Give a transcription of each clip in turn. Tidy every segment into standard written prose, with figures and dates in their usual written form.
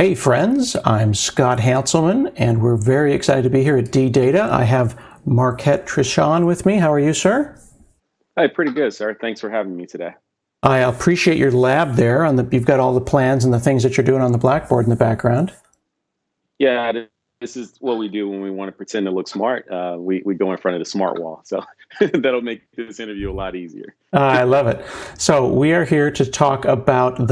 Hey friends, I'm Scott Hanselman, and we're very excited to be here at D-Data. I have Marquette Trishaun with me. How are you, sir? Hi, pretty good, sir. Thanks for having me today. I appreciate your lab there. You've got all the plans and the things that you're doing on the blackboard in the background. Yeah, this is what we do when we want to pretend to look smart. We go in front of the smart wall, so that'll make this interview a lot easier. I love it. So we are here to talk about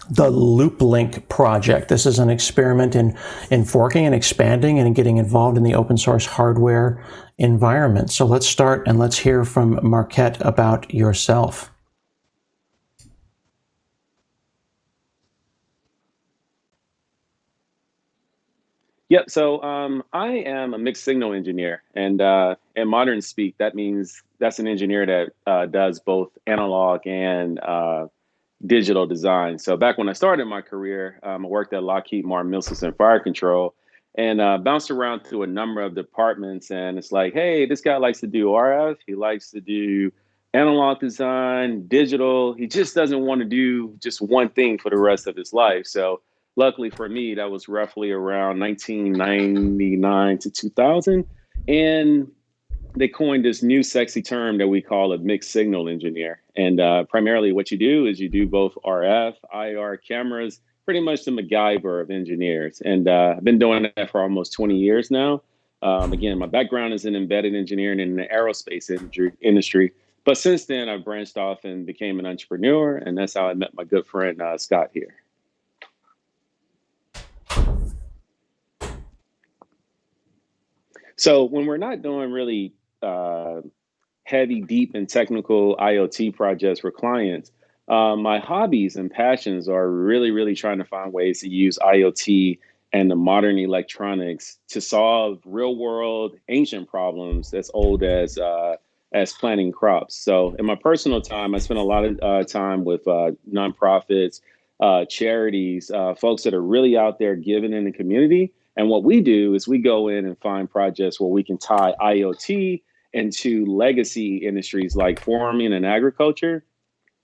the LoopLink project. This is an experiment in forking and expanding and getting involved in the open source hardware environment. So let's start and let's hear from Marquette about yourself. Yep. So I am a mixed signal engineer, and in modern speak, that means that's an engineer that does both analog and digital design. So back when I started my career, I worked at Lockheed Martin Missiles and Fire Control, and bounced around through a number of departments. And it's like, hey, this guy likes to do RF. He likes to do analog design, digital. He just doesn't want to do just one thing for the rest of his life. So luckily for me, that was roughly around 1999 to 2000. And they coined this new sexy term that we call a mixed signal engineer. And primarily what you do is you do both RF, IR cameras, pretty much the MacGyver of engineers. And I've been doing that for almost 20 years now. Again, my background is in embedded engineering in the aerospace industry. But since then, I've branched off and became an entrepreneur. And that's how I met my good friend, Scott here. So when we're not doing really heavy, deep, and technical IoT projects for clients, my hobbies and passions are really trying to find ways to use IoT and the modern electronics to solve real world ancient problems as old as planting crops. So in my personal time, I spend a lot of time with nonprofits, charities, folks that are really out there giving in the community. And what we do is we go in and find projects where we can tie IoT into legacy industries like farming and agriculture.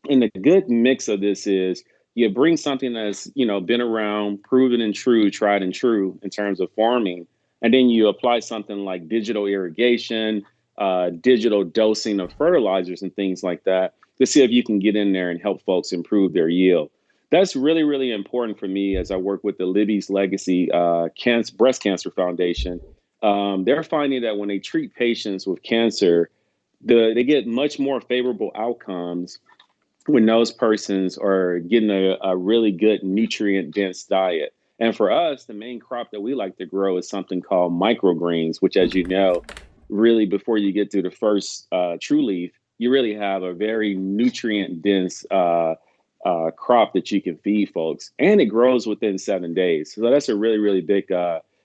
And the good mix of this is you bring something that's, been around, proven and true, tried and true in terms of farming, and then you apply something like digital irrigation, digital dosing of fertilizers and things like that to see if you can get in there and help folks improve their yield. That's really important for me as I work with the Libby's Legacy Breast Cancer Foundation. They're finding that when they treat patients with cancer, they get much more favorable outcomes when those persons are getting a really good nutrient dense diet. And for us, the main crop that we like to grow is something called microgreens, which, as you know, really before you get to the first true leaf, you really have a very nutrient dense crop that you can feed folks. And it grows within 7 days. So that's a really big,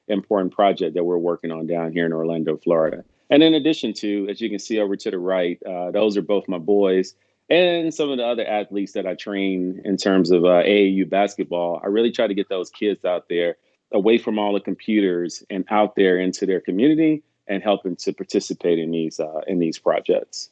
important project that we're working on down here in Orlando, Florida. And in addition to, as you can see over to the right, those are both my boys and some of the other athletes that I train in terms of AAU basketball. I really try to get those kids out there away from all the computers and out there into their community and helping to participate in these projects.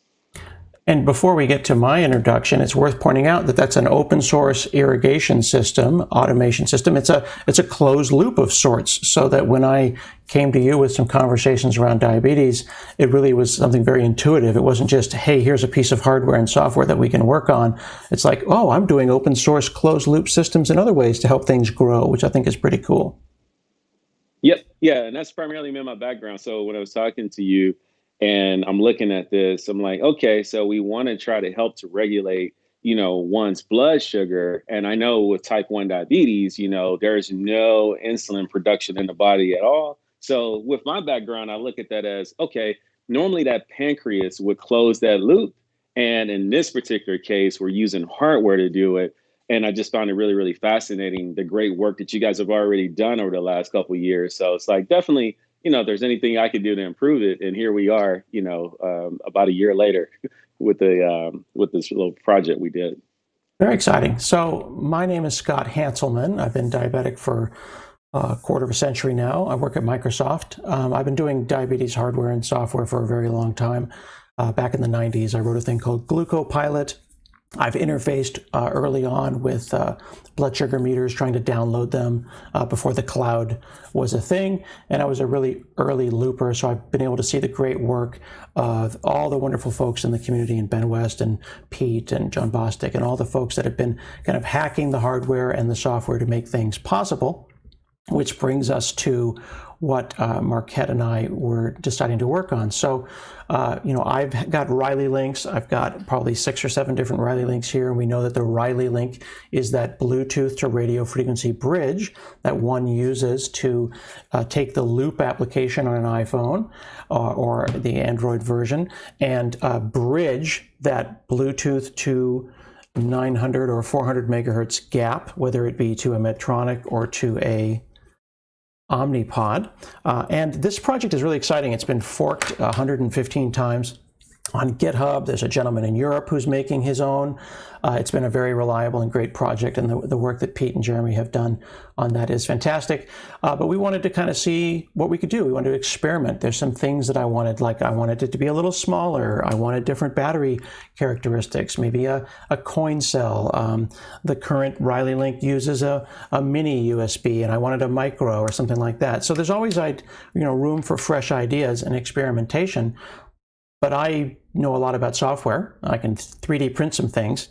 And before we get to my introduction, it's worth pointing out that that's an open source irrigation system, automation system. It's a closed loop of sorts, so that when I came to you with some conversations around diabetes, it really was something very intuitive. It wasn't just, hey, here's a piece of hardware and software that we can work on. It's like, oh, I'm doing open source closed loop systems in other ways to help things grow, which I think is pretty cool. Yep. Yeah. And that's primarily been my background. So when I was talking to you, and I'm looking at this, I'm like, okay, so we want to try to help to regulate, one's blood sugar. And I know with type 1 diabetes, there's no insulin production in the body at all. So with my background, I look at that as, okay, normally that pancreas would close that loop. And in this particular case, we're using hardware to do it. And I just found it really fascinating, the great work that you guys have already done over the last couple of years. So it's like, definitely, if there's anything I could do to improve it, and here we are, about a year later with this little project we did. Very exciting. So my name is Scott Hanselman. I've been diabetic for a quarter of a century now. I work at Microsoft. I've been doing diabetes hardware and software for a very long time. Back in the 90s, I wrote a thing called GlucoPilot. I've interfaced early on with blood sugar meters, trying to download them before the cloud was a thing. And I was a really early looper, so I've been able to see the great work of all the wonderful folks in the community, and Ben West and Pete and John Bostic and all the folks that have been kind of hacking the hardware and the software to make things possible. Which brings us to what Marquette and I were deciding to work on. So, I've got Riley links. I've got probably 6 or 7 different Riley links here. And we know that the Riley link is that Bluetooth to radio frequency bridge that one uses to take the Loop application on an iPhone or the Android version and bridge that Bluetooth to 900 or 400 megahertz gap, whether it be to a Medtronic or to a Omnipod. And this project is really exciting. It's been forked 115 times on GitHub. There's a gentleman in Europe who's making his own. It's been a very reliable and great project, and the work that Pete and Jeremy have done on that is fantastic. But we wanted to kind of see what we could do. We wanted to experiment. There's some things that I wanted, like I wanted it to be a little smaller. I wanted different battery characteristics, maybe a coin cell. The current Riley Link uses a mini USB, and I wanted a micro or something like that. So there's always room for fresh ideas and experimentation. But I know a lot about software. I can 3D print some things.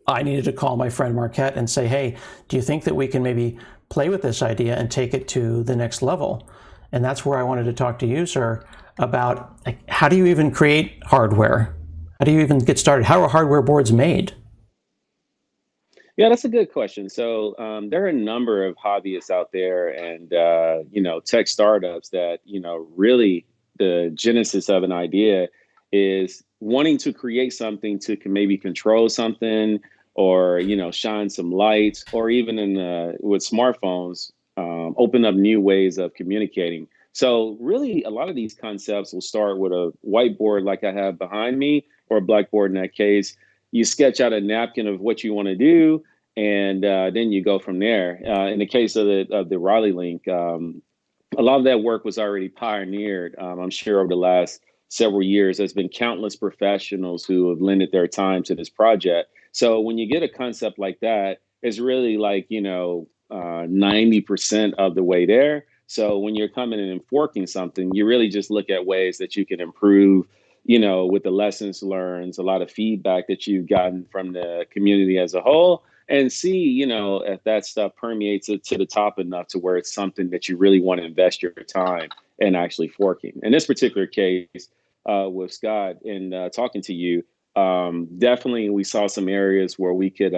I needed to call my friend Marquette and say, hey, do you think that we can maybe play with this idea and take it to the next level? And that's where I wanted to talk to you, sir, about how do you even create hardware? How do you even get started? How are hardware boards made? Yeah, that's a good question. So there are a number of hobbyists out there, and tech startups that really the genesis of an idea is wanting to create something to maybe control something, or shine some lights, or even with smartphones, open up new ways of communicating. So really, a lot of these concepts will start with a whiteboard like I have behind me, or a blackboard in that case. You sketch out a napkin of what you want to do, and then you go from there. In the case of the Riley Link, a lot of that work was already pioneered. I'm sure over the last several years, there's been countless professionals who have lended their time to this project. So when you get a concept like that, it's really like 90% of the way there. So when you're coming in and forking something, you really just look at ways that you can improve, with the lessons learned, a lot of feedback that you've gotten from the community as a whole, and see, if that stuff permeates it to the top enough to where it's something that you really want to invest your time in actually forking. In this particular case, with Scott and talking to you, definitely we saw some areas where we could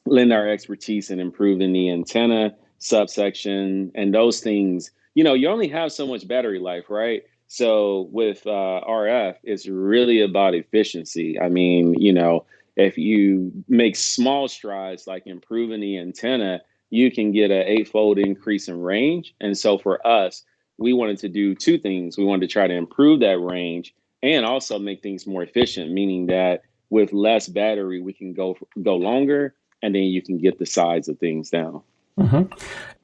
lend our expertise in improving the antenna subsection and those things. You only have so much battery life, right? So with RF, it's really about efficiency. I mean, if you make small strides like improving the antenna, you can get an 8-fold increase in range. And so for us, we wanted to do 2 things. We wanted to try to improve that range and also make things more efficient, meaning that with less battery, we can go longer, and then you can get the size of things down. Mm-hmm.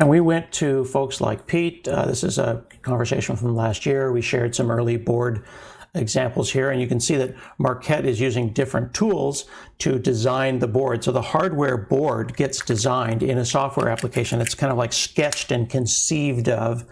And we went to folks like Pete. This is a conversation from last year. We shared some early board examples here, and you can see that Marquette is using different tools to design the board. So the hardware board gets designed in a software application. It's kind of like sketched and conceived of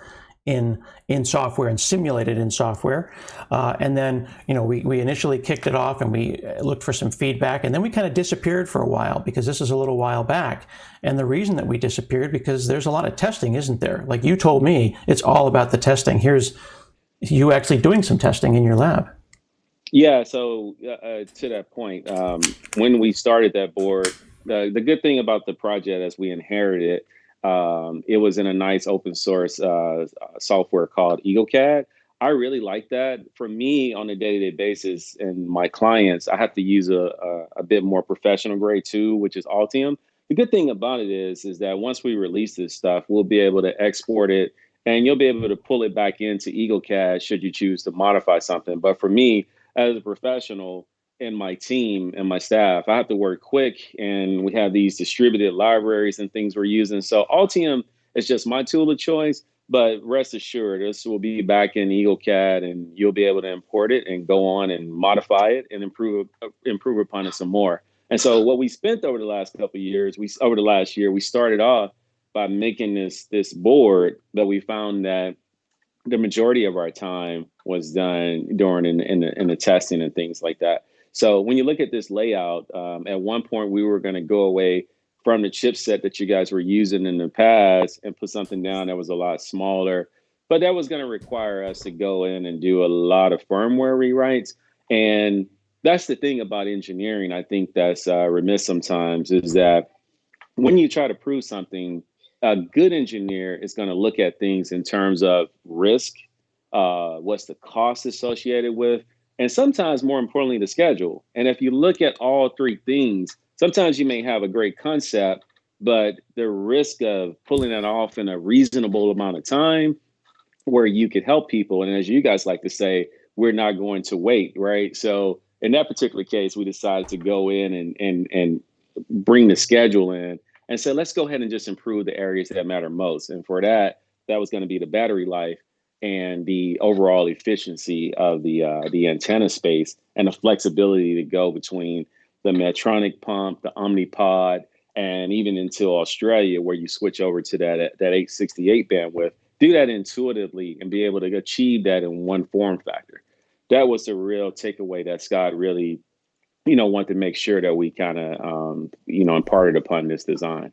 in software and simulated in software. And then, we initially kicked it off and we looked for some feedback, and then we kind of disappeared for a while because this is a little while back. And the reason that we disappeared, because there's a lot of testing, isn't there? Like you told me, it's all about the testing. Here's you actually doing some testing in your lab. Yeah, so to that point, when we started that board, the good thing about the project as we inherited, it was in a nice open source software called EagleCAD. I really like that. For me, on a day-to-day basis, and my clients, I have to use a bit more professional grade tool, which is Altium. The good thing about it is that once we release this stuff, we'll be able to export it, and you'll be able to pull it back into EagleCAD should you choose to modify something. But for me, as a professional, and my team and my staff, I have to work quick, and we have these distributed libraries and things we're using. So Altium is just my tool of choice, But rest assured, this will be back in EagleCAD, and you'll be able to import it and go on and modify it and improve upon it some more. And so, what we spent over the last couple of years, over the last year, we started off by making this board that we found that the majority of our time was done during in the testing and things like that. So when you look at this layout, at one point we were going to go away from the chipset that you guys were using in the past and put something down that was a lot smaller. But that was going to require us to go in and do a lot of firmware rewrites. And that's the thing about engineering, I think that's remiss sometimes, is that when you try to prove something, a good engineer is going to look at things in terms of risk, what's the cost associated with, and sometimes more importantly, the schedule. And if you look at all three things, sometimes you may have a great concept, but the risk of pulling it off in a reasonable amount of time where you could help people, and as you guys like to say, we're not going to wait, right? So in that particular case, we decided to go in and bring the schedule in and say, let's go ahead and just improve the areas that matter most. And for that, that was going to be the battery life and the overall efficiency of the antenna space and the flexibility to go between the Medtronic pump, the Omnipod, and even into Australia, where you switch over to that 868 bandwidth. Do that intuitively and be able to achieve that in one form factor. That was the real takeaway that Scott really, wanted to make sure that we kind of, imparted upon this design.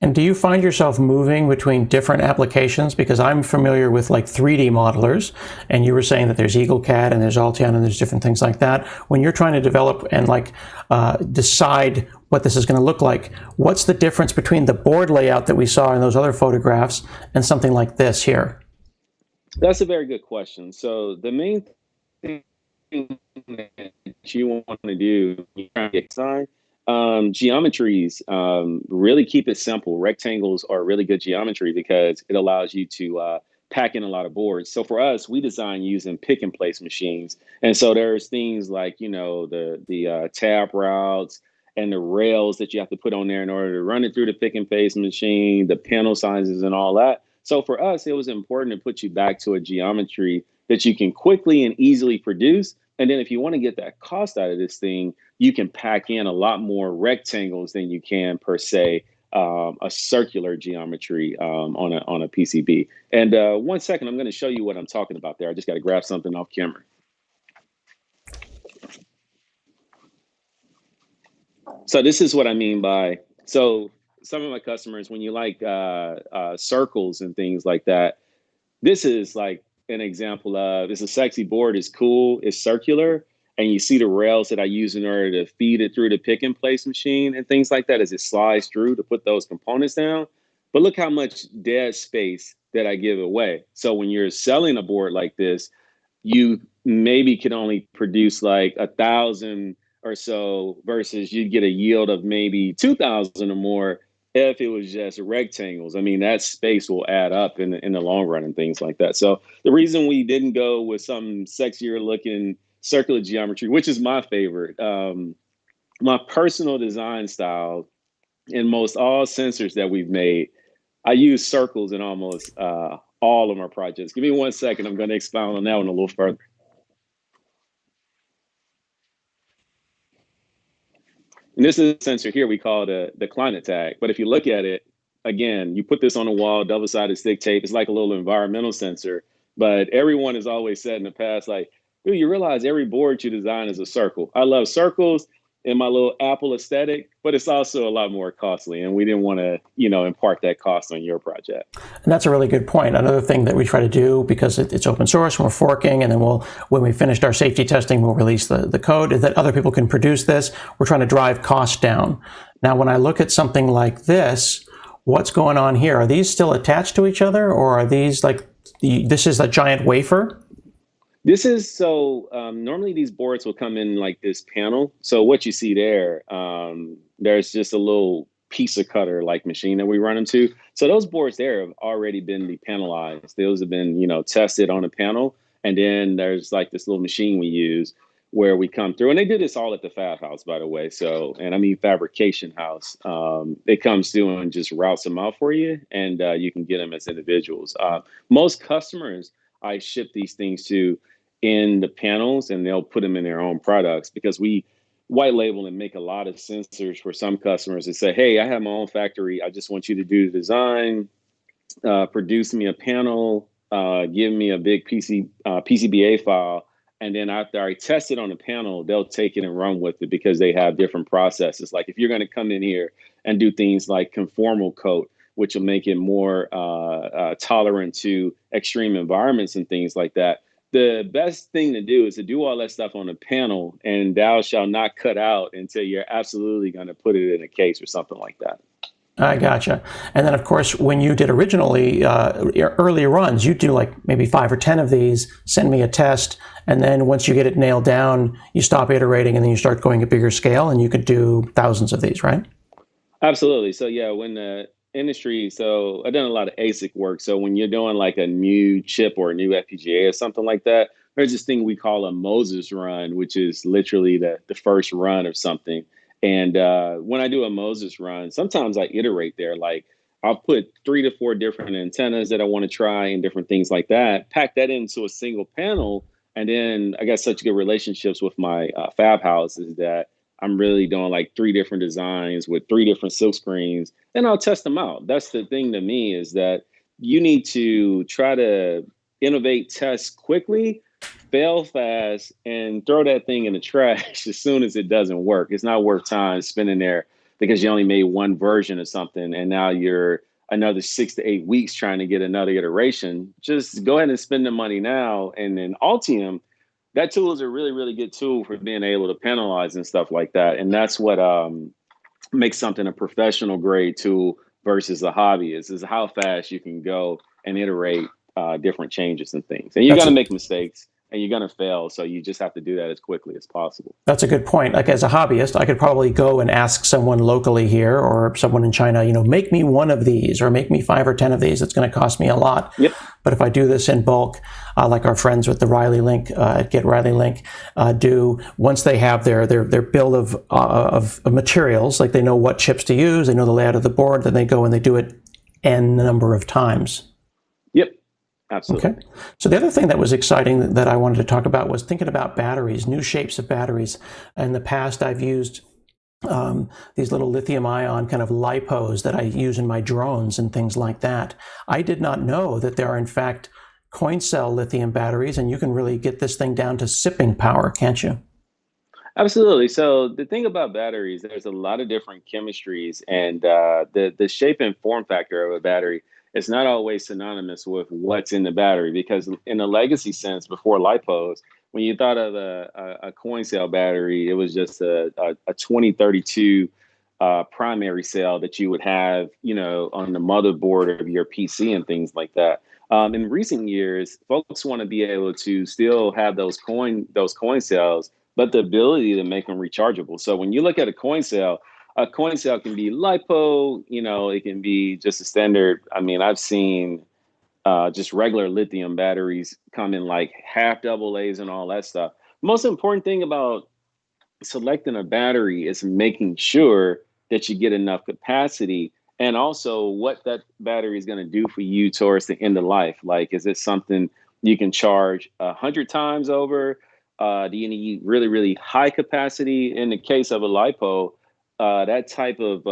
And do you find yourself moving between different applications? Because I'm familiar with like 3D modelers, and you were saying that there's EagleCAD and there's Alteon and there's different things like that. When you're trying to develop and decide what this is going to look like, what's the difference between the board layout that we saw in those other photographs and something like this here? That's a very good question. So the main thing that you want to do when you're trying to design geometries, really keep it simple. Rectangles are really good geometry because it allows you to pack in a lot of boards. So for us, we design using pick and place machines. And so there's things like, the tab routes and the rails that you have to put on there in order to run it through the pick and place machine, the panel sizes and all that. So for us, it was important to put you back to a geometry that you can quickly and easily produce. And then if you want to get that cost out of this thing, you can pack in a lot more rectangles than you can per se a circular geometry on a PCB. And 1 second, I'm going to show you what I'm talking about there. I just got to grab something off camera. So this is what I mean by, so some of my customers, when you like circles and things like that, this is like an example of, it's a sexy board, it's cool, it's circular, and you see the rails that I use in order to feed it through the pick and place machine and things like that as it slides through to put those components down. But look how much dead space that I give away. So when you're selling a board like this, you maybe can only produce like 1,000 or so versus you'd get a yield of maybe 2,000 or more if it was just rectangles. I mean, that space will add up in the long run and things like that. So the reason we didn't go with some sexier looking circular geometry, which is my favorite, my personal design style in most all sensors that we've made, I use circles in almost all of my projects. Give me 1 second. I'm going to expound on that one a little further. And this is a sensor here we call the climate tag. But if you look at it, again, you put this on a wall, double-sided stick tape. It's like a little environmental sensor. But everyone has always said in the past, like, dude, you realize every board you design is a circle. I love circles in my little Apple aesthetic, but it's also a lot more costly. And we didn't want to, impart that cost on your project. And that's a really good point. Another thing that we try to do, because it's open source and we're forking, and then when we finished our safety testing, we'll release the code, is that other people can produce this. We're trying to drive costs down. Now, when I look at something like this, what's going on here? Are these still attached to each other, or are these this is a giant wafer? This is normally these boards will come in like this panel. So what you see there, there's just a little piece of cutter like machine that we run them to. So those boards there have already been depanelized. Those have been, tested on a panel. And then there's like this little machine we use. where we come through. And they do this all at the fab house, by the way. So, and I mean fabrication house. It comes through and just routes them out for you, and you can get them as individuals. Most customers I ship these things to in the panels, and they'll put them in their own products because we white label and make a lot of sensors for some customers that say, hey, I have my own factory. I just want you to do the design, produce me a panel, give me a big PCBA file. And then after I test it on the panel, they'll take it and run with it because they have different processes. Like if you're going to come in here and do things like conformal coat, which will make it more tolerant to extreme environments and things like that. The best thing to do is to do all that stuff on the panel, and thou shall not cut out until you're absolutely going to put it in a case or something like that. I gotcha. And then, of course, when you did originally early runs, you do like maybe 5 or 10 of these, send me a test, and then once you get it nailed down, you stop iterating, and then you start going at bigger scale, and you could do thousands of these, right? Absolutely. So yeah, when the industry, so I've done a lot of ASIC work. So when you're doing like a new chip or a new FPGA or something like that, there's this thing we call a Moses run, which is literally the first run of something. And when I do a Moses run, sometimes I iterate there. Like I'll put 3 to 4 different antennas that I want to try and different things like that, pack that into a single panel. And then I got such good relationships with my fab houses that I'm really doing like 3 different designs with 3 different silk screens, and I'll test them out. That's the thing to me, is that you need to try to innovate, test quickly, fail fast, and throw that thing in the trash as soon as it doesn't work. It's not worth time spending there because you only made one version of something, and now you're another 6 to 8 weeks trying to get another iteration. Just go ahead and spend the money now. And then Altium, that tool is a really, really good tool for being able to penalize and stuff like that. And that's what makes something a professional grade tool versus a hobbyist, is how fast you can go and iterate different changes and things. And you're going to make mistakes and you're going to fail. So you just have to do that as quickly as possible. That's a good point. Like as a hobbyist, I could probably go and ask someone locally here or someone in China, make me one of these or make me 5 or 10 of these. It's going to cost me a lot. Yep. But if I do this in bulk, like our friends with the Riley Link at Get Riley Link do, once they have their bill of materials, like they know what chips to use, they know the layout of the board, then they go and they do it n number of times. Yep. Absolutely. Okay. So the other thing that was exciting that I wanted to talk about was thinking about batteries, new shapes of batteries. In the past, I've used these little lithium ion kind of lipos that I use in my drones and things like that. I did not know that there are, in fact, coin cell lithium batteries, and you can really get this thing down to sipping power, can't you? Absolutely. So the thing about batteries, there's a lot of different chemistries, and the shape and form factor of a battery is not always synonymous with what's in the battery. Because in a legacy sense, before lipos, when you thought of a coin cell battery, it was just a 2032 primary cell that you would have, on the motherboard of your PC and things like that. In recent years, folks want to be able to still have those coin cells, but the ability to make them rechargeable. So when you look at a coin cell can be lipo, it can be just a standard. I mean, I've seen just regular lithium batteries come in like half AA's and all that stuff. Most important thing about selecting a battery is making sure that you get enough capacity, and also what that battery is going to do for you towards the end of life. Like, is it something you can charge 100 times over? Do you need really, really high capacity? In the case of a lipo, that type of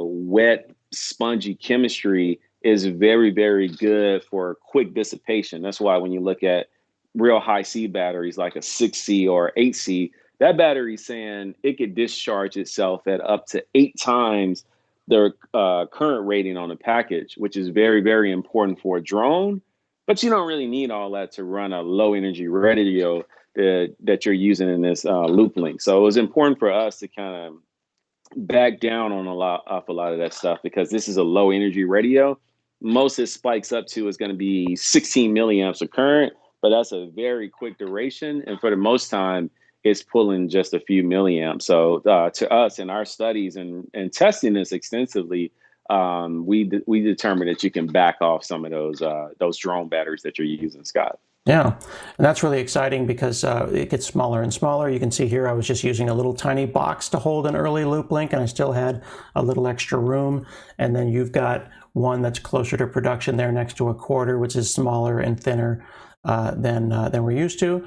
wet, spongy chemistry is very, very good for quick dissipation. That's why when you look at real high C batteries like a 6C or 8C, that battery is saying it could discharge itself at up to 8 times the current rating on the package, which is very, very important for a drone. But you don't really need all that to run a low energy radio that you're using in this LoopLink. So it was important for us to kind of back down on a lot of that stuff, because this is a low energy radio. Most it spikes up to is going to be 16 milliamps of current, but that's a very quick duration. And for the most time, it's pulling just a few milliamps. So to us in our studies and testing this extensively, we determined that you can back off some of those drone batteries that you're using, Scott. Yeah, and that's really exciting because it gets smaller and smaller. You can see here I was just using a little tiny box to hold an early LoopLink, and I still had a little extra room. And then you've got one that's closer to production there next to a quarter, which is smaller and thinner than we're used to.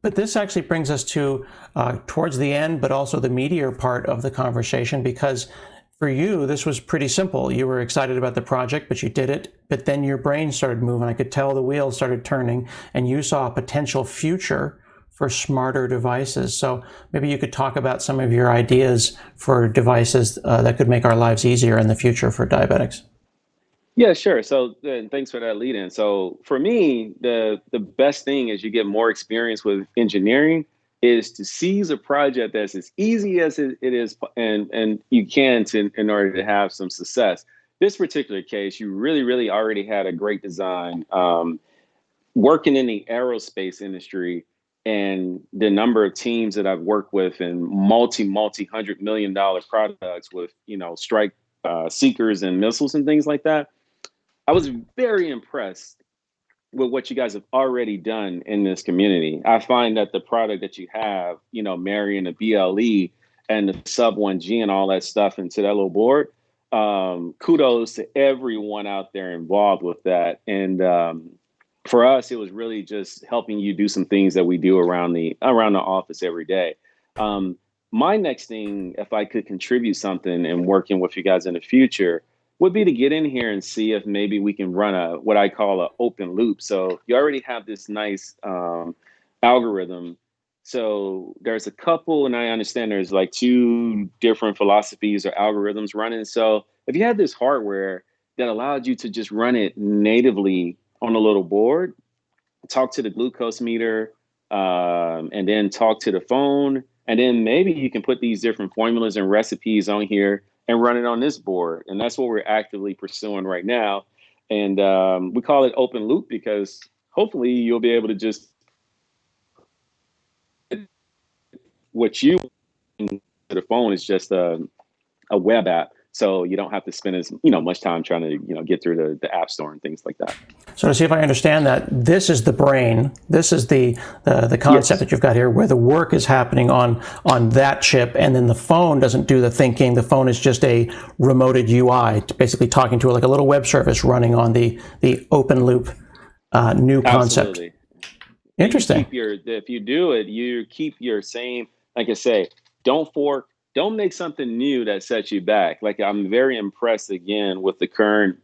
But this actually brings us to towards the end, but also the meatier part of the conversation, because for you, this was pretty simple. You were excited about the project, but you did it. But then your brain started moving. I could tell the wheels started turning, and you saw a potential future for smarter devices. So maybe you could talk about some of your ideas for devices that could make our lives easier in the future for diabetics. Yeah, sure. So thanks for that lead in. So for me, the best thing as you get more experience with engineering is to seize a project that's as easy as it is and you can to in order to have some success. This particular case, you really already had a great design. Working in the aerospace industry and the number of teams that I've worked with in multi $100 million products with, strike seekers and missiles and things like that, I was very impressed with what you guys have already done in this community. I find that the product that you have, marrying the BLE and the sub 1G and all that stuff into that little board, kudos to everyone out there involved with that. And for us, it was really just helping you do some things that we do around the office every day. Um, my next thing, if I could contribute something and working with you guys in the future, would be to get in here and see if maybe we can run a what I call an open loop. So you already have this nice algorithm. So there's a couple, and I understand there's like two different philosophies or algorithms running. So if you had this hardware that allowed you to just run it natively on a little board, talk to the glucose meter, and then talk to the phone. And then maybe you can put these different formulas and recipes on here and run it on this board. And that's what we're actively pursuing right now. And we call it open loop because hopefully you'll be able to just what you to the phone is just a web app. So you don't have to spend as much time trying to get through the app store and things like that. So to see if I understand that, this is the brain. This is the concept Yes. that you've got here, where the work is happening on that chip, and then the phone doesn't do the thinking. The phone is just a remoted UI, basically talking to like a little web service running on the open loop new concept. Absolutely. Interesting. If you do it, you keep your same, like I say, don't fork, don't make something new that sets you back. Like I'm very impressed again with the current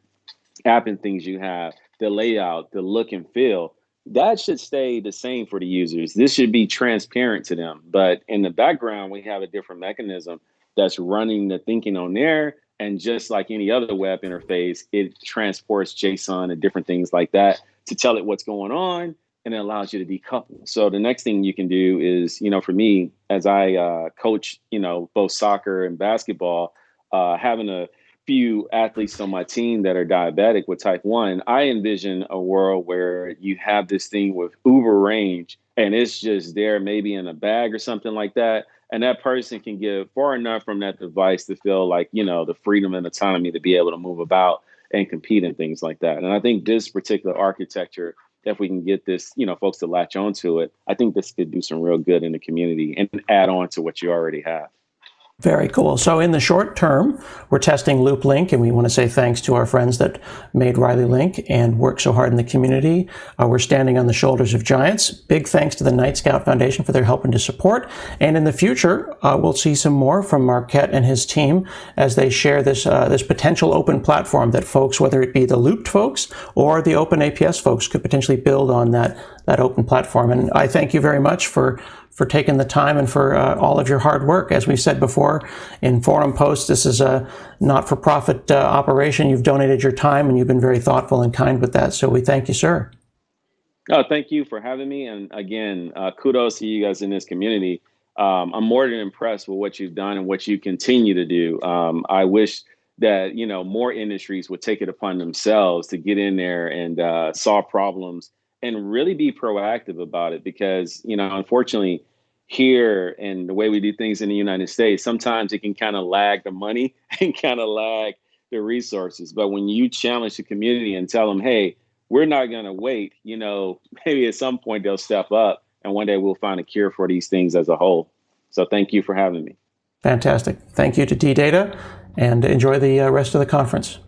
app and things you have, the layout, the look and feel. That should stay the same for the users. This should be transparent to them. But in the background, we have a different mechanism that's running the thinking on there. And just like any other web interface, it transports JSON and different things like that to tell it what's going on, and it allows you to decouple. So the next thing you can do is, for me, as I coach, both soccer and basketball, having a few athletes on my team that are diabetic with type 1, I envision a world where you have this thing with uber range and it's just there maybe in a bag or something like that. And that person can get far enough from that device to feel like, the freedom and autonomy to be able to move about and compete and things like that. And I think this particular architecture, if we can get this, folks to latch onto it, I think this could do some real good in the community and add on to what you already have. Very cool. So in the short term, we're testing LoopLink, and we want to say thanks to our friends that made Riley Link and worked so hard in the community. We're standing on the shoulders of giants. Big thanks to the Night Scout Foundation for their help and to support. And in the future, we'll see some more from Marquette and his team as they share this potential open platform that folks, whether it be the Looped folks or the Open APS folks, could potentially build on that open platform. And I thank you very much for taking the time and for all of your hard work. As we've said before in forum posts, this is a not-for-profit operation. You've donated your time and you've been very thoughtful and kind with that. So we thank you, sir. Oh, thank you for having me. And again, kudos to you guys in this community. I'm more than impressed with what you've done and what you continue to do. I wish that, more industries would take it upon themselves to get in there and solve problems and really be proactive about it because, unfortunately, here and the way we do things in the United States, sometimes it can kind of lag the money and kind of lag the resources. But when you challenge the community and tell them, hey, we're not going to wait. Maybe at some point they'll step up and one day we'll find a cure for these things as a whole. So thank you for having me. Fantastic. Thank you to D-Data, and enjoy the rest of the conference.